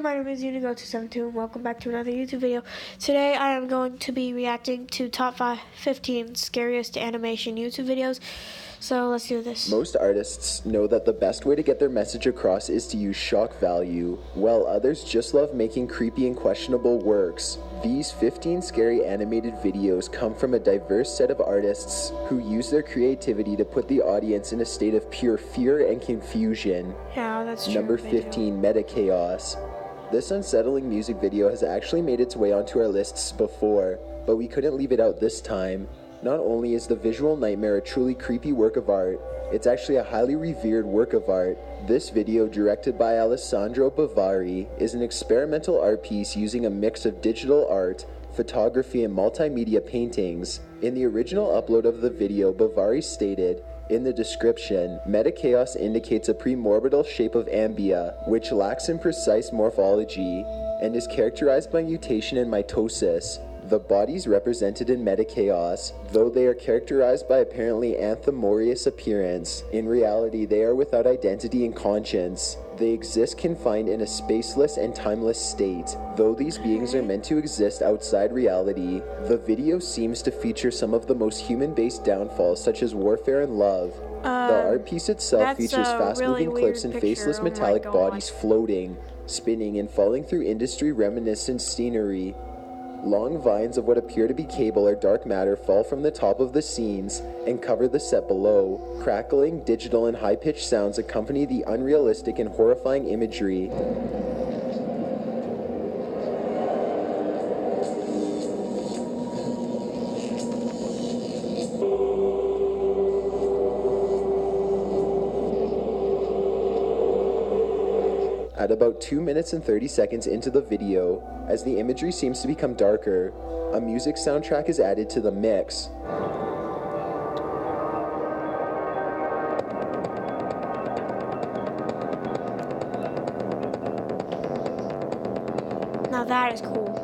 My name is Unigo272 and welcome back to another YouTube video. Today I am going to be reacting to top 15 scariest animation YouTube videos. So let's do this. Most artists know that the best way to get their message across is to use shock value, while others just love making creepy and questionable works. These 15 scary animated videos come from a diverse set of artists who use their creativity to put the audience in a state of pure fear and confusion. Yeah, that's true. Number 15, Meta Chaos. This unsettling music video has actually made its way onto our lists before, but we couldn't leave it out this time. Not only is the visual nightmare a truly creepy work of art, it's actually a highly revered work of art. This video, directed by Alessandro Bavarii, is an experimental art piece using a mix of digital art, photography, and multimedia paintings. In the original upload of the video, Bavarii stated, "In the description, Meta Chaos indicates a premorbital shape of ambia, which lacks in precise morphology, and is characterized by mutation and mitosis. The bodies represented in Meta Chaos, though they are characterized by apparently anthemorious appearance, in reality they are without identity and conscience. They exist confined in a spaceless and timeless state. Though these beings are meant to exist outside reality, the video seems to feature some of the most human-based downfalls such as warfare and love. The art piece itself features fast-moving clips and faceless metallic bodies floating, spinning, and falling through industry-reminiscent scenery. Long vines of what appear to be cable or dark matter fall from the top of the scenes and cover the set below. Crackling, digital, and high-pitched sounds accompany the unrealistic and horrifying imagery. At about 2 minutes and 30 seconds into the video, as the imagery seems to become darker, a music soundtrack is added to the mix. Now that is cool.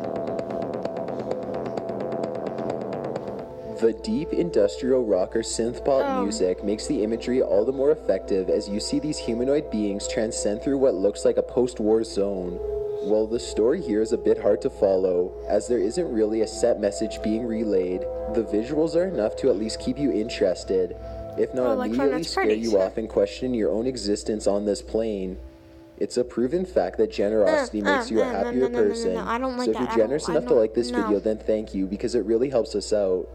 The deep industrial rock or synth-pop music makes the imagery all the more effective as you see these humanoid beings transcend through what looks like a post-war zone. While the story here is a bit hard to follow, as there isn't really a set message being relayed, the visuals are enough to at least keep you interested, if not immediately scare you off and question your own existence on this plane. It's a proven fact that generosity makes you a happier person, so if you're generous enough to like this video, then thank you, because it really helps us out.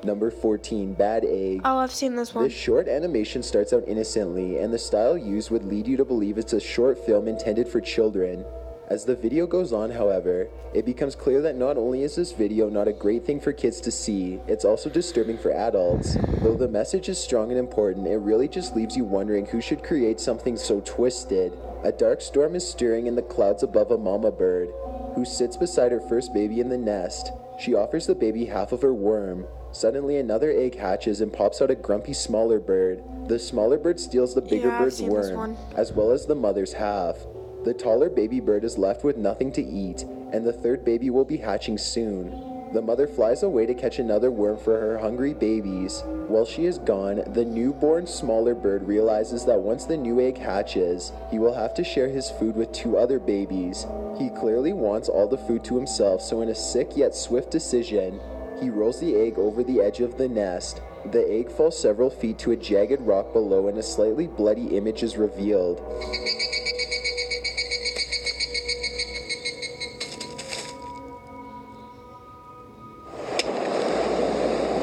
Number 14, Bad Egg. Oh, I've seen this one. This short animation starts out innocently, and the style used would lead you to believe it's a short film intended for children. As the video goes on, however, it becomes clear that not only is this video not a great thing for kids to see, it's also disturbing for adults. Though the message is strong and important, it really just leaves you wondering who should create something so twisted. A dark storm is stirring in the clouds above a mama bird, who sits beside her first baby in the nest. She offers the baby half of her worm. Suddenly another egg hatches and pops out a grumpy smaller bird. The smaller bird steals the bigger bird's worm, as well as the mother's half. The taller baby bird is left with nothing to eat, and the third baby will be hatching soon. The mother flies away to catch another worm for her hungry babies. While she is gone, the newborn smaller bird realizes that once the new egg hatches, he will have to share his food with two other babies. He clearly wants all the food to himself, so in a sick yet swift decision, he rolls the egg over the edge of the nest. The egg falls several feet to a jagged rock below, and a slightly bloody image is revealed.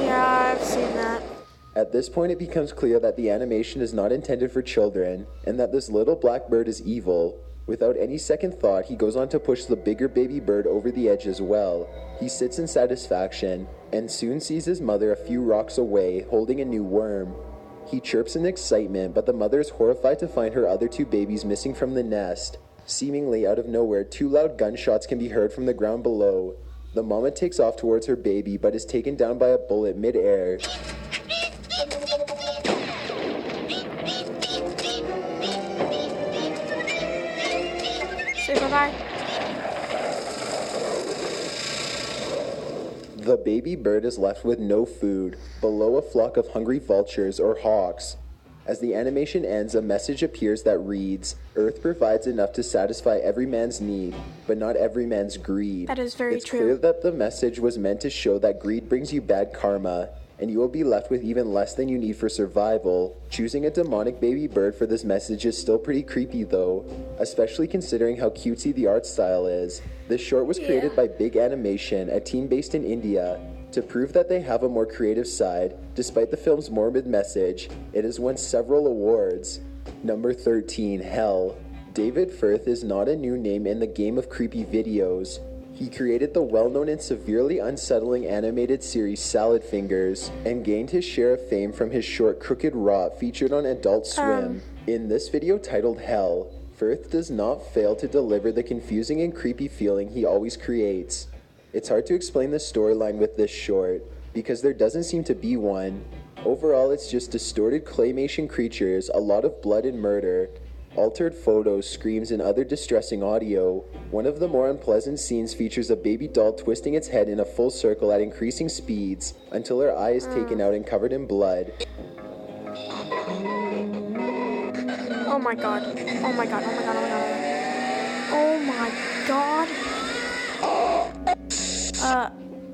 Yeah, I've seen that. At this point, it becomes clear that the animation is not intended for children, and that this little black bird is evil. Without any second thought, he goes on to push the bigger baby bird over the edge as well. He sits in satisfaction, and soon sees his mother a few rocks away, holding a new worm. He chirps in excitement, but the mother is horrified to find her other two babies missing from the nest. Seemingly out of nowhere, two loud gunshots can be heard from the ground below. The mama takes off towards her baby, but is taken down by a bullet mid-air. Say bye-bye. The baby bird is left with no food, below a flock of hungry vultures or hawks. As the animation ends, a message appears that reads, "Earth provides enough to satisfy every man's need, but not every man's greed." That is very It's true. clear that the message was meant to show that greed brings you bad karma, and you will be left with even less than you need for survival. Choosing a demonic baby bird for this message is still pretty creepy though, especially considering how cutesy the art style is. This short was created by Big Animation, a team based in India. To prove that they have a more creative side, despite the film's morbid message, it has won several awards. Number 13, Hell. David Firth is not a new name in the game of creepy videos. He created the well-known and severely unsettling animated series Salad Fingers, and gained his share of fame from his short Crooked Rot featured on Adult Swim. In this video titled Hell, Firth does not fail to deliver the confusing and creepy feeling he always creates. It's hard to explain the storyline with this short, because there doesn't seem to be one. Overall, it's just distorted claymation creatures, a lot of blood and murder, altered photos, screams, and other distressing audio. One of the more unpleasant scenes features a baby doll twisting its head in a full circle at increasing speeds, until her eye is taken out and covered in blood. Oh my god. Oh my god. Oh my god. Oh my god.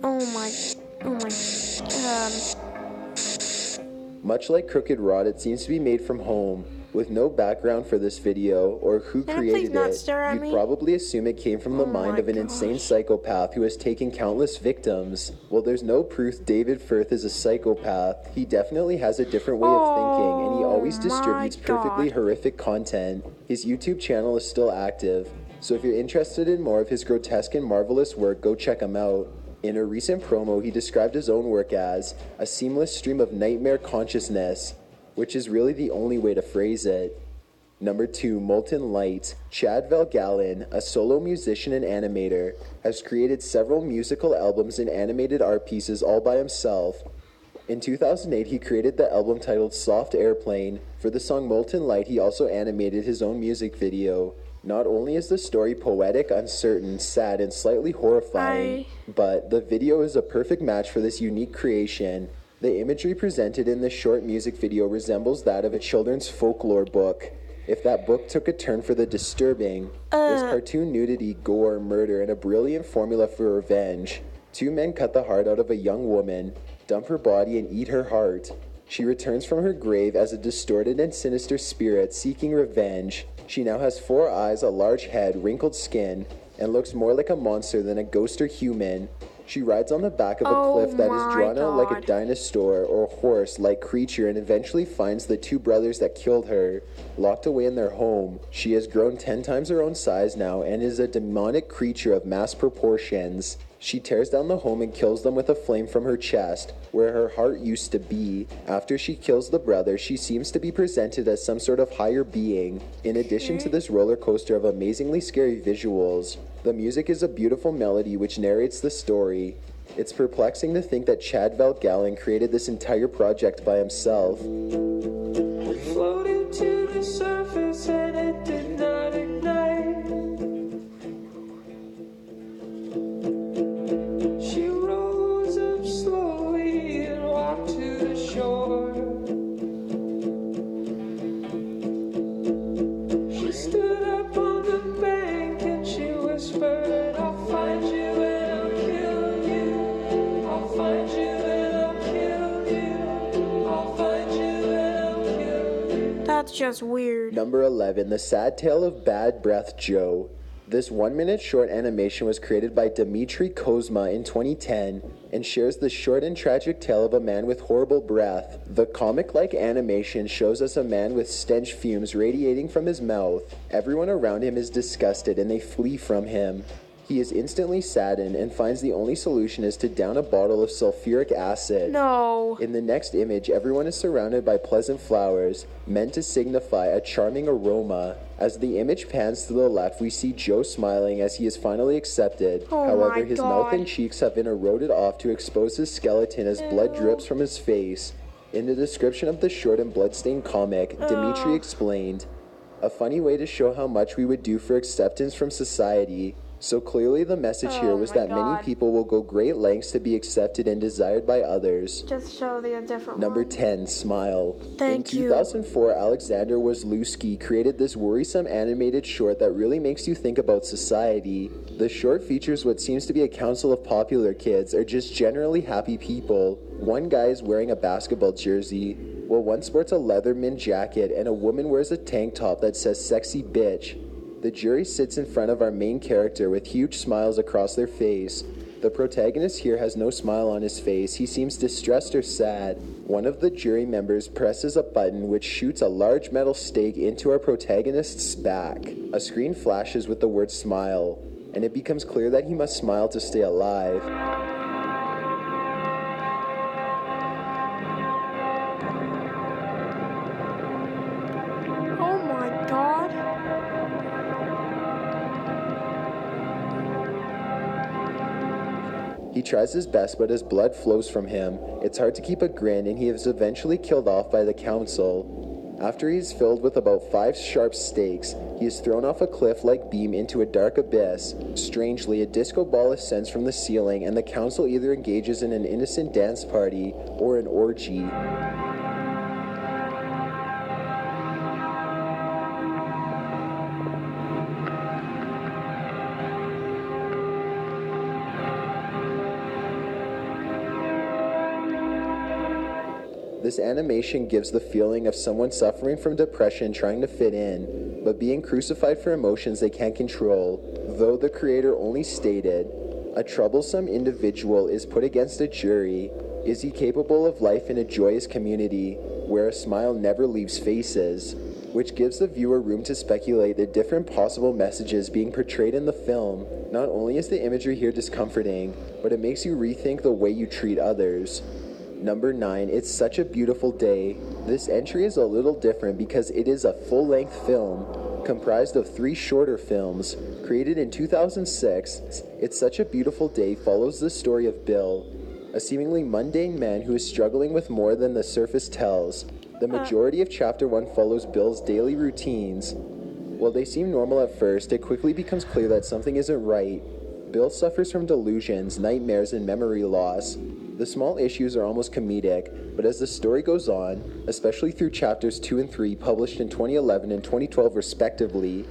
Oh my god. Much like Crooked Rod, it seems to be made from home. With no background for this video, or who created it, you'd probably assume it came from the mind of an insane psychopath who has taken countless victims. Well, there's no proof David Firth is a psychopath. He definitely has a different way of thinking, and he always distributes perfectly horrific content. His YouTube channel is still active, so if you're interested in more of his grotesque and marvelous work, go check him out. In a recent promo, he described his own work as a seamless stream of nightmare consciousness, which is really the only way to phrase it. Number 2, Molten Light. Chad Valgallen, a solo musician and animator, has created several musical albums and animated art pieces all by himself. In 2008, he created the album titled Soft Airplane. For the song Molten Light, he also animated his own music video. Not only is the story poetic, uncertain, sad, and slightly horrifying, but the video is a perfect match for this unique creation. The imagery presented in this short music video resembles that of a children's folklore book. If that book took a turn for the disturbing, there's cartoon nudity, gore, murder, and a brilliant formula for revenge. 2 men cut the heart out of a young woman, dump her body, and eat her heart. She returns from her grave as a distorted and sinister spirit seeking revenge. She now has 4 eyes, a large head, wrinkled skin, and looks more like a monster than a ghost or human. She rides on the back of a cliff that is drawn out like a dinosaur or horse-like creature and eventually finds the 2 brothers that killed her, locked away in their home. She has grown 10 times her own size now and is a demonic creature of mass proportions. She tears down the home and kills them with a flame from her chest, where her heart used to be. After she kills the brother, she seems to be presented as some sort of higher being. In addition to this roller coaster of amazingly scary visuals, the music is a beautiful melody which narrates the story. It's perplexing to think that Chad Valgallen created this entire project by himself. Floated to the surface and it did not ignite. She rose up slowly and walked to the shore. She stood up on the bank and she whispered, "I'll find you and I'll kill you. I'll find you and I'll kill you. I'll find you and I'll kill you." That's just weird. Number 11, The Sad Tale of Bad Breath Joe. This 1-minute short animation was created by Dmitry Kozma in 2010 and shares the short and tragic tale of a man with horrible breath. The comic-like animation shows us a man with stench fumes radiating from his mouth. Everyone around him is disgusted and they flee from him. He is instantly saddened and finds the only solution is to down a bottle of sulfuric acid. No. In the next image, everyone is surrounded by pleasant flowers, meant to signify a charming aroma. As the image pans to the left, we see Joe smiling as he is finally accepted. Oh However, my his God. mouth and cheeks have been eroded off to expose his skeleton as blood drips from his face. In the description of the short and bloodstained comic, Dmitry explained, "A funny way to show how much we would do for acceptance from society. So clearly the message here Oh was my that many God. people will go great lengths to be accepted and desired by others. Just show the different Number one. 10, Smile. Thank In you. 2004, Alexander Wozlowski created this worrisome animated short that really makes you think about society. The short features what seems to be a council of popular kids or just generally happy people. One guy is wearing a basketball jersey, while one sports a Leatherman jacket and a woman wears a tank top that says sexy bitch. The jury sits in front of our main character with huge smiles across their face. The protagonist here has no smile on his face. He seems distressed or sad. One of the jury members presses a button which shoots a large metal stake into our protagonist's back. A screen flashes with the word smile, and it becomes clear that he must smile to stay alive. Oh my God. He tries his best, but as blood flows from him, it's hard to keep a grin, and he is eventually killed off by the council. After he is filled with about 5 sharp stakes, he is thrown off a cliff-like beam into a dark abyss. Strangely, a disco ball ascends from the ceiling, and the council either engages in an innocent dance party or an orgy. This animation gives the feeling of someone suffering from depression trying to fit in, but being crucified for emotions they can't control, though the creator only stated, "A troublesome individual is put against a jury. Is he capable of life in a joyous community where a smile never leaves faces?" Which gives the viewer room to speculate the different possible messages being portrayed in the film. Not only is the imagery here discomforting, but it makes you rethink the way you treat others. Number 9, It's Such a Beautiful Day. This entry is a little different because it is a full-length film, comprised of 3 shorter films. Created in 2006, It's Such a Beautiful Day follows the story of Bill, a seemingly mundane man who is struggling with more than the surface tells. The majority of Chapter 1 follows Bill's daily routines. While they seem normal at first, it quickly becomes clear that something isn't right. Bill suffers from delusions, nightmares, and memory loss. The small issues are almost comedic, but as the story goes on, especially through chapters 2 and 3 published in 2011 and 2012 respectively,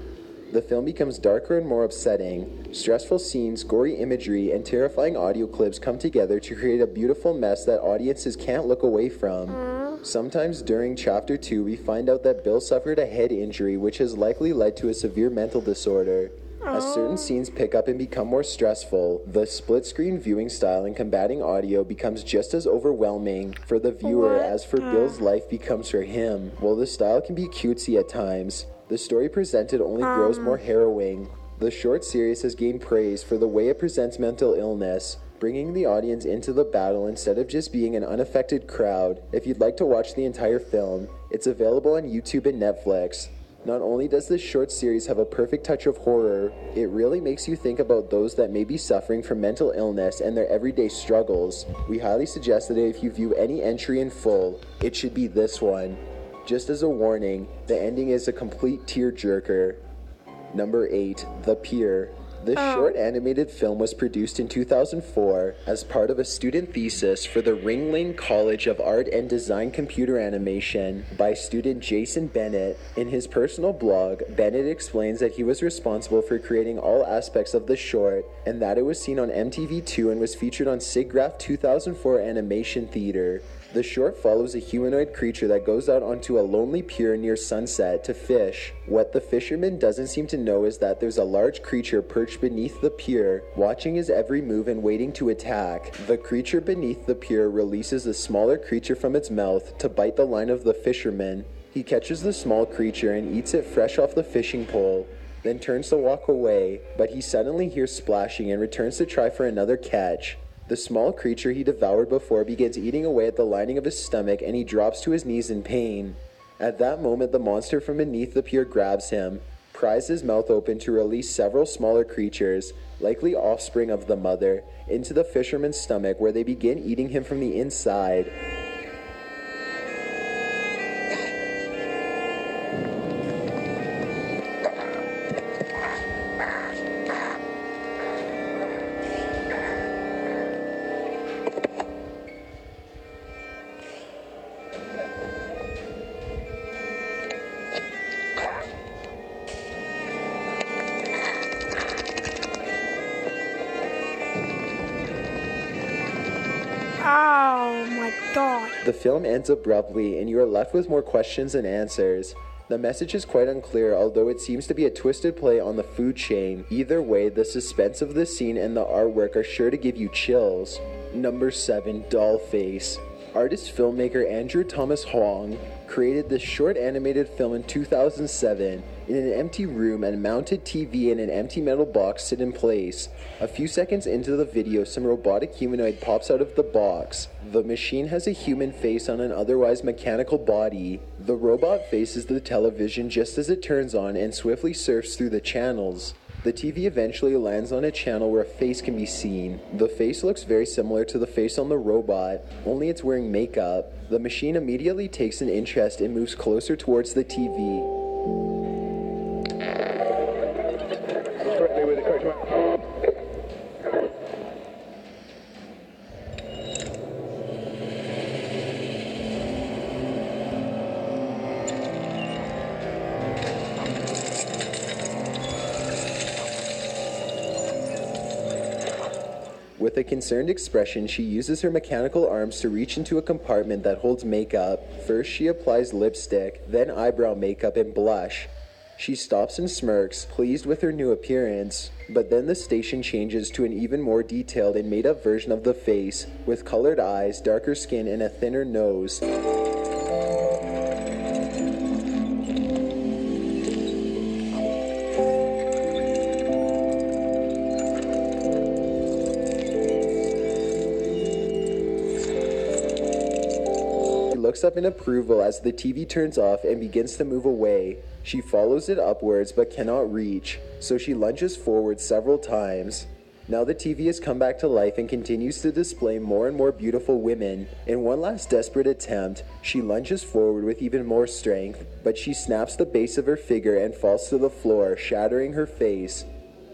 the film becomes darker and more upsetting. Stressful scenes, gory imagery, and terrifying audio clips come together to create a beautiful mess that audiences can't look away from. Sometimes during chapter 2 we find out that Bill suffered a head injury which has likely led to a severe mental disorder. As certain scenes pick up and become more stressful, the split-screen viewing style and combating audio becomes just as overwhelming for the viewer as for Bill's life becomes for him. While the style can be cutesy at times, the story presented only grows more harrowing. The short series has gained praise for the way it presents mental illness, bringing the audience into the battle instead of just being an unaffected crowd. If you'd like to watch the entire film, it's available on YouTube and Netflix. Not only does this short series have a perfect touch of horror, it really makes you think about those that may be suffering from mental illness and their everyday struggles. We highly suggest that if you view any entry in full, it should be this one. Just as a warning, the ending is a complete tearjerker. Number 8, The Pier. This short animated film was produced in 2004 as part of a student thesis for the Ringling College of Art and Design Computer Animation by student Jason Bennett. In his personal blog, Bennett explains that he was responsible for creating all aspects of the short and that it was seen on MTV2 and was featured on SIGGRAPH 2004 Animation Theater. The short follows a humanoid creature that goes out onto a lonely pier near sunset to fish. What the fisherman doesn't seem to know is that there's a large creature perched beneath the pier, watching his every move and waiting to attack. The creature beneath the pier releases a smaller creature from its mouth to bite the line of the fisherman. He catches the small creature and eats it fresh off the fishing pole, then turns to walk away, but he suddenly hears splashing and returns to try for another catch. The small creature he devoured before begins eating away at the lining of his stomach and he drops to his knees in pain. At that moment, the monster from beneath the pier grabs him, pries his mouth open to release several smaller creatures, likely offspring of the mother, into the fisherman's stomach where they begin eating him from the inside. god. The film ends abruptly, and you are left with more questions than answers. The message is quite unclear, although it seems to be a twisted play on the food chain. Either way, the suspense of the scene and the artwork are sure to give you chills. Number 7, Dollface. Artist-filmmaker Andrew Thomas Hwang created this short animated film in 2007. In an empty room, a mounted TV and an empty metal box sit in place. A few seconds into the video, some robotic humanoid pops out of the box. The machine has a human face on an otherwise mechanical body. The robot faces the television just as it turns on and swiftly surfs through the channels. The TV eventually lands on a channel where a face can be seen. The face looks very similar to the face on the robot, only it's wearing makeup. The machine immediately takes an interest and moves closer towards the TV. With a concerned expression, she uses her mechanical arms to reach into a compartment that holds makeup. First, she applies lipstick, then eyebrow makeup and blush. She stops and smirks, pleased with her new appearance. But then the station changes to an even more detailed and made-up version of the face, with colored eyes, darker skin, and a thinner nose. Looks up in approval as the TV turns off and begins to move away. She follows it upwards but cannot reach, so she lunges forward several times. Now the TV has come back to life and continues to display more and more beautiful women. In one last desperate attempt, she lunges forward with even more strength, but she snaps the base of her figure and falls to the floor, shattering her face.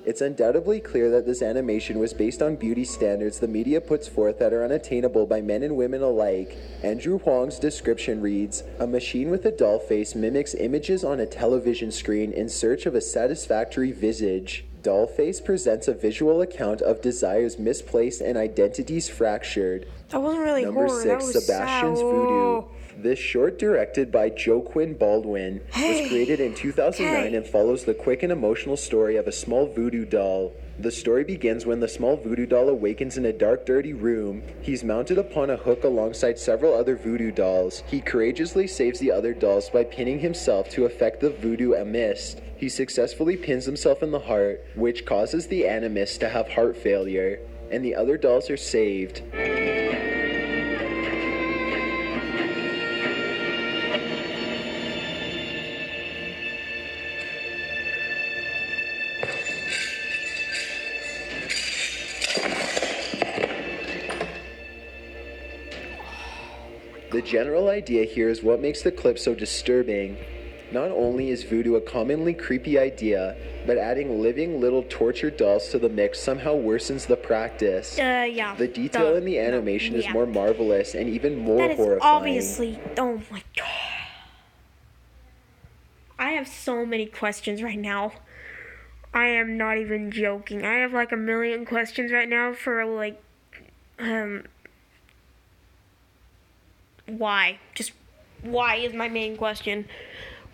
It's undoubtedly clear that this animation was based on beauty standards the media puts forth that are unattainable by men and women alike. Andrew Hwang's description reads, "A machine with a doll face mimics images on a television screen in search of a satisfactory visage. Dollface presents a visual account of desires misplaced and identities fractured." That wasn't really Number horror. That 6, was Sebastian's sad. Voodoo. Whoa. This short, directed by Joaquin Baldwin, was created in 2009 and follows the quick and emotional story of a small voodoo doll. The story begins when the small voodoo doll awakens in a dark, dirty room. He's mounted upon a hook alongside several other voodoo dolls. He courageously saves the other dolls by pinning himself to effect the voodoo mist. He successfully pins himself in the heart, which causes the animist to have heart failure, and the other dolls are saved. The general idea here is what makes the clip so disturbing. Not only is voodoo a commonly creepy idea, but adding living little tortured dolls to the mix somehow worsens the practice. Yeah. The detail in the animation is more marvelous and even more That is horrifying. obviously. Oh my god. I have so many questions right now. I am not even joking. I have like a million questions right now for like, why? Just why is my main question.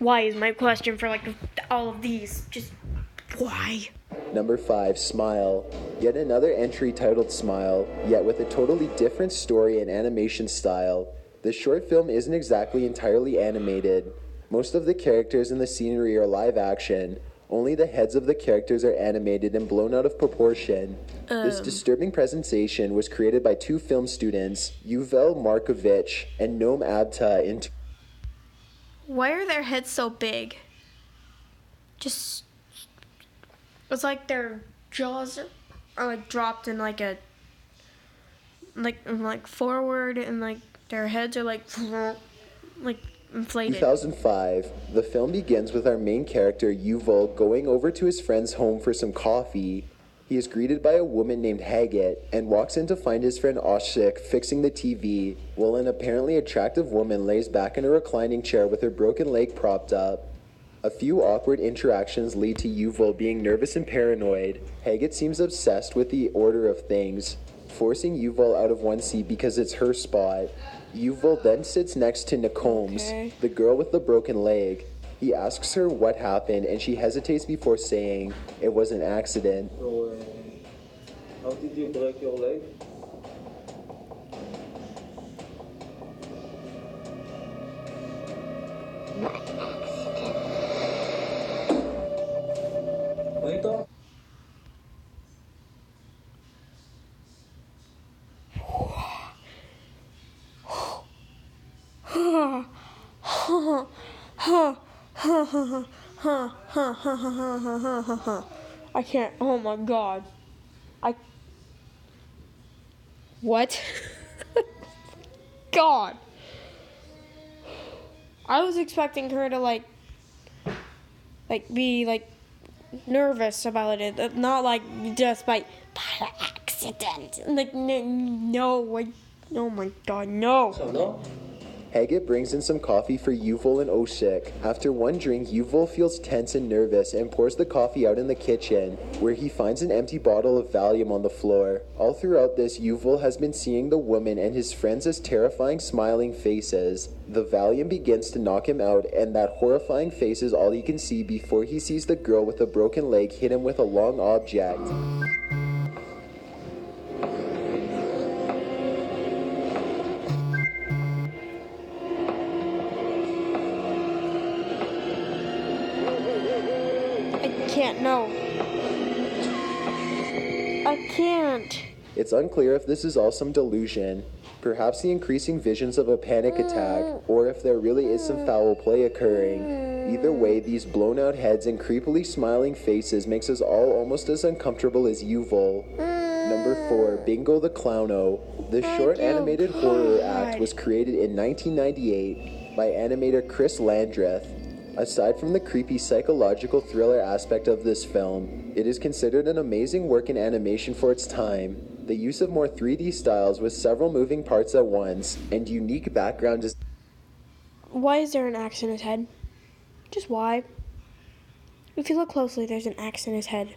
Why is my question for like all of these? Just why? Number 5, Smile. Yet another entry titled Smile, yet with a totally different story and animation style. The short film isn't exactly entirely animated. Most of the characters in the scenery are live action. Only the heads of the characters are animated and blown out of proportion. This disturbing presentation was created by 2 film students, Yuval Markovich and Noam Abta in Why are their heads so big? Just, it's like their jaws are like dropped in like a, like forward, and like their heads are like inflated. 2005, the film begins with our main character, Yuval, going over to his friend's home for some coffee. He is greeted by a woman named Haggett and walks in to find his friend Oshik fixing the TV, while an apparently attractive woman lays back in a reclining chair with her broken leg propped up. A few awkward interactions lead to Yuval being nervous and paranoid. Haggett seems obsessed with the order of things. forcing Yuval out of one seat because it's her spot. Yuval then sits next to Nakoms, Okay. the girl with the broken leg. He asks her what happened, and she hesitates before saying it was an accident. So, how did you break your leg? Later. I can't. Oh my god. What? God. I was expecting her to be nervous about it, not just by accident. Oh my god, no. So, no? Haggett brings in some coffee for Yuval and Oshik. After one drink, Yuval feels tense and nervous and pours the coffee out in the kitchen, where he finds an empty bottle of Valium on the floor. All throughout this, Yuval has been seeing the woman and his friends as terrifying, smiling faces. The Valium begins to knock him out, and that horrifying face is all he can see before he sees the girl with a broken leg hit him with a long object. No. I can't. It's unclear if this is all some delusion, perhaps the increasing visions of a panic attack, or if there really is some foul play occurring. Either way, these blown out heads and creepily smiling faces makes us all almost as uncomfortable as Yuval. Number 4, Bingo the Clowno. This short animated horror act was created in 1998 by animator Chris Landreth. Aside from the creepy psychological thriller aspect of this film, it is considered an amazing work in animation for its time. The use of more 3D styles with several moving parts at once and unique background design. Why is there an axe in his head? Just why? If you look closely, there's an axe in his head.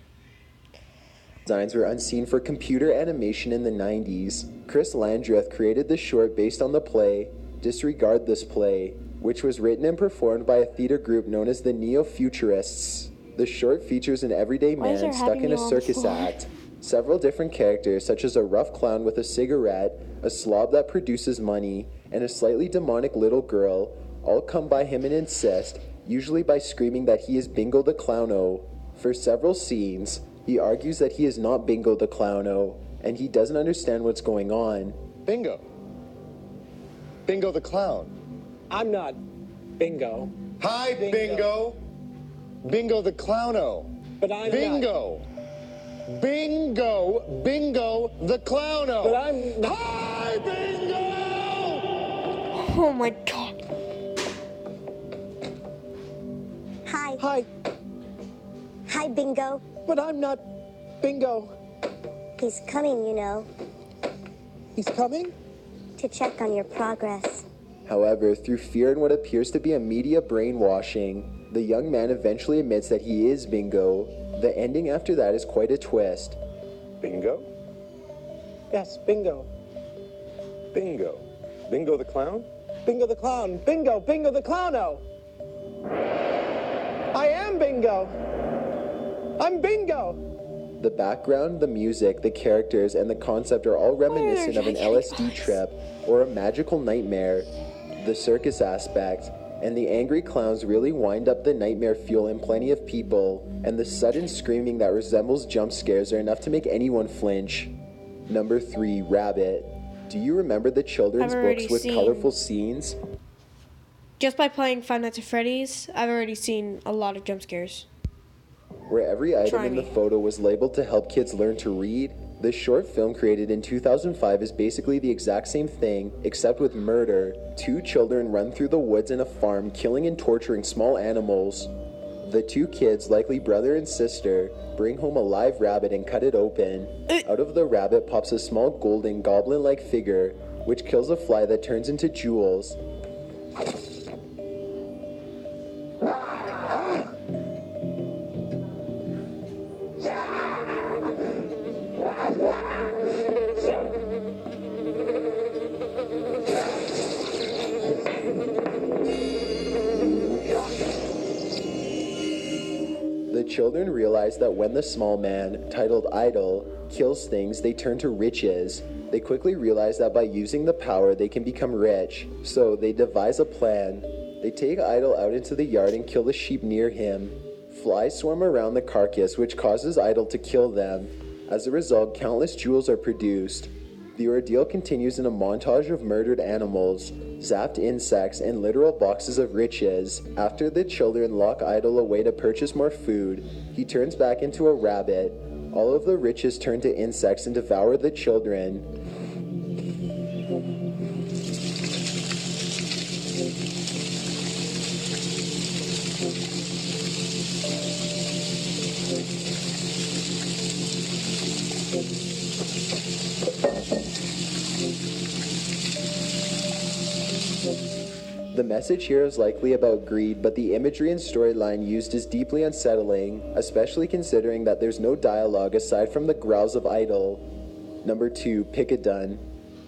Designs were unseen for computer animation in the 90s. Chris Landreth created the short based on the play Disregard This Play, which was written and performed by a theater group known as the Neo-Futurists. The short features an everyday Why is there man stuck Happy in a Meal on the circus floor? act. Several different characters, such as a rough clown with a cigarette, a slob that produces money, and a slightly demonic little girl, all come by him and insist, usually by screaming that he is Bingo the Clowno. For several scenes, he argues that he is not Bingo the Clowno, and he doesn't understand what's going on. Bingo. Bingo the clown. I'm not Bingo, Hi, Bingo. Bingo the clowno. but I'm not. Bingo. Bingo. Bingo the clowno. But I'm not. Hi, Bingo. Oh my god. Hi. Hi, Hi, Bingo. but I'm not Bingo. He's coming, you know, He's coming? to check on your progress. However, through fear and what appears to be a media brainwashing, the young man eventually admits that he is Bingo. The ending after that is quite a twist. Bingo. Yes, Bingo. Bingo. Bingo the clown. Bingo the clown. Bingo, Bingo the clowno. I am Bingo. I'm Bingo. The background, the music, the characters, and the concept are all reminiscent of an LSD trip or a magical nightmare. The circus aspect and the angry clowns really wind up the nightmare fuel in plenty of people, and the sudden screaming that resembles jump scares are enough to make anyone flinch. Number 3, Rabbit. Do you remember the children's I've already books with seen- colorful scenes? Just by playing Five Nights at Freddy's, I've already seen a lot of jump scares. Where every item Try in the me. photo was labeled to help kids learn to read, this short film created in 2005 is basically the exact same thing, except with murder. 2 children run through the woods in a farm, killing and torturing small animals. The 2 kids, likely brother and sister, bring home a live rabbit and cut it open. Out of the rabbit pops a small golden goblin-like figure, which kills a fly that turns into jewels. children realize that when the small man, titled Idol, kills things, they turn to riches. They quickly realize that by using the power, they can become rich. So they devise a plan. They take Idol out into the yard and kill the sheep near him. Flies swarm around the carcass, which causes Idol to kill them. As a result, countless jewels are produced. The ordeal continues in a montage of murdered animals, zapped insects, and literal boxes of riches. After the children lock Idol away to purchase more food, he turns back into a rabbit. All of the riches turn to insects and devour the children. The message here is likely about greed, but the imagery and storyline used is deeply unsettling, especially considering that there's no dialogue aside from the growls of Idol. Number 2, Pick-a-Dun.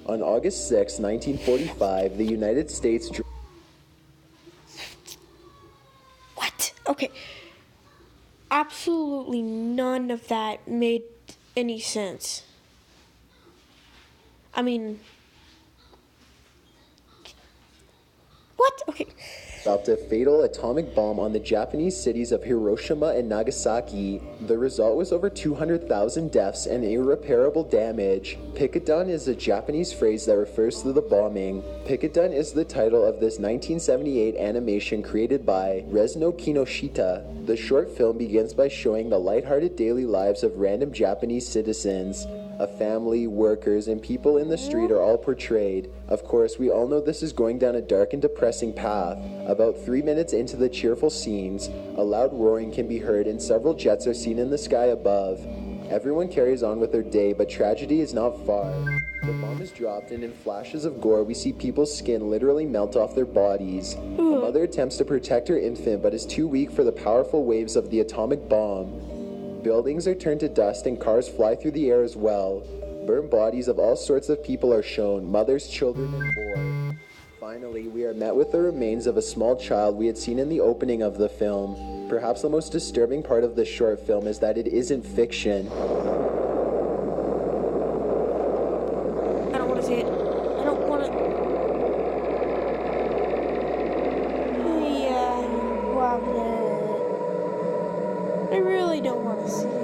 On August 6, 1945, the United States... What? Okay. Absolutely none of that made any sense. I mean... What? Okay. dropped a fatal atomic bomb on the Japanese cities of Hiroshima and Nagasaki. The result was over 200,000 deaths and irreparable damage. Pick-a-dun is a Japanese phrase that refers to the bombing. Pick-a-dun is the title of this 1978 animation created by Rezuno Kinoshita. The short film begins by showing the lighthearted daily lives of random Japanese citizens. A family, workers, and people in the street are all portrayed. Of course, we all know this is going down a dark and depressing path. About 3 minutes into the cheerful scenes, a loud roaring can be heard and several jets are seen in the sky above. Everyone carries on with their day, but tragedy is not far. The bomb is dropped, and in flashes of gore, we see people's skin literally melt off their bodies. A mother attempts to protect her infant, but is too weak for the powerful waves of the atomic bomb. Buildings are turned to dust and cars fly through the air as well. Burnt bodies of all sorts of people are shown, mothers, children, and more. Finally, we are met with the remains of a small child we had seen in the opening of the film. Perhaps the most disturbing part of this short film is that it isn't fiction. I don't want to see it. I don't want to. Yeah, I really don't want to see it.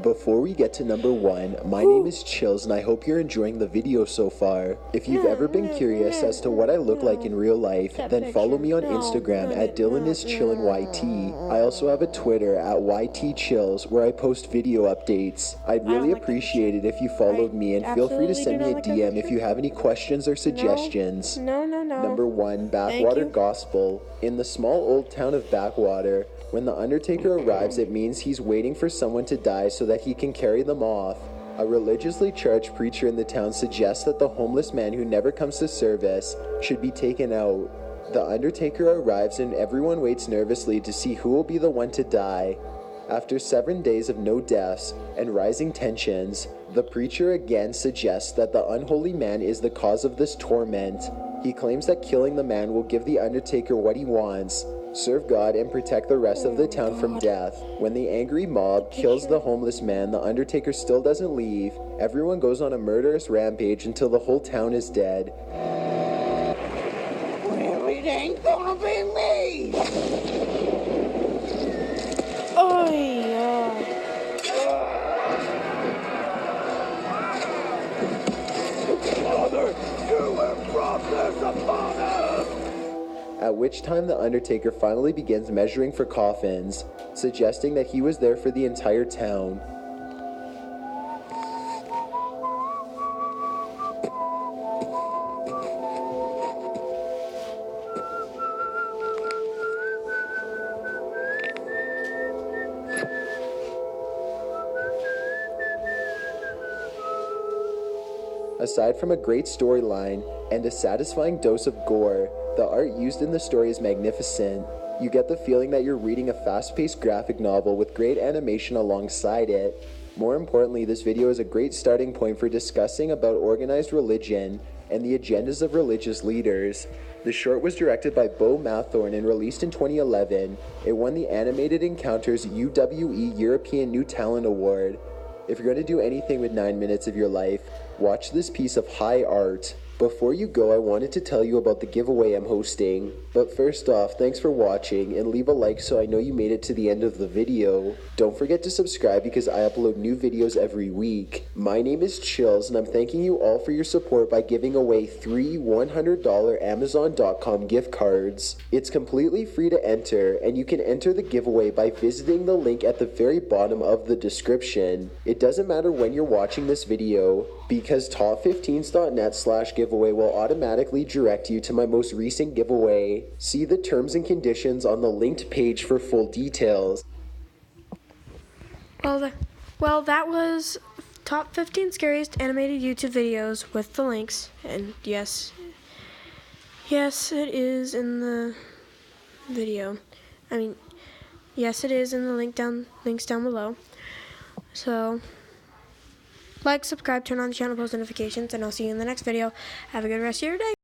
Before we get to number 1, my name is Chills and I hope you're enjoying the video so far. If you've ever been curious as to what I look like in real life, then follow me on Instagram at DylanIsChillinYT. I also have a Twitter at YTChills where I post video updates. I'd really appreciate it if you followed me, and feel free to send me a DM if you have any questions or suggestions. No. Number 1, Backwater Gospel. In the small old town of Backwater, when the Undertaker arrives, it means he's waiting for someone to die so that he can carry them off. A religiously charged preacher in the town suggests that the homeless man who never comes to service should be taken out. The Undertaker arrives and everyone waits nervously to see who will be the one to die. After 7 days of no deaths and rising tensions, the preacher again suggests that the unholy man is the cause of this torment. He claims that killing the man will give the Undertaker what he wants: serve God and protect the rest of the town from death. When the angry mob kills the homeless man, the Undertaker still doesn't leave. Everyone goes on a murderous rampage until the whole town is dead. Well, it ain't gonna be me! Oh, yeah. Father, you have brought this upon us! At which time the Undertaker finally begins measuring for coffins, suggesting that he was there for the entire town. Aside from a great storyline and a satisfying dose of gore, the art used in the story is magnificent. You get the feeling that you're reading a fast-paced graphic novel with great animation alongside it. More importantly, this video is a great starting point for discussing about organized religion and the agendas of religious leaders. The short was directed by Beau Mathorn and released in 2011. It won the Animated Encounters UWE European New Talent Award. If you're going to do anything with 9 minutes of your life, watch this piece of high art. Before you go, I wanted to tell you about the giveaway I'm hosting. But first off, thanks for watching, and leave a like so I know you made it to the end of the video. Don't forget to subscribe because I upload new videos every week. My name is Chills, and I'm thanking you all for your support by giving away 3 $100 Amazon.com gift cards. It's completely free to enter, and you can enter the giveaway by visiting the link at the very bottom of the description. It doesn't matter when you're watching this video, because top15s.net/giveaway will automatically direct you to my most recent giveaway. See the terms and conditions on the linked page for full details. Well, that was top 15 scariest animated YouTube videos with the links. And yes, it is in the video. Yes, it is in the links down below. So, like, subscribe, turn on the channel post notifications, and I'll see you in the next video. Have a good rest of your day.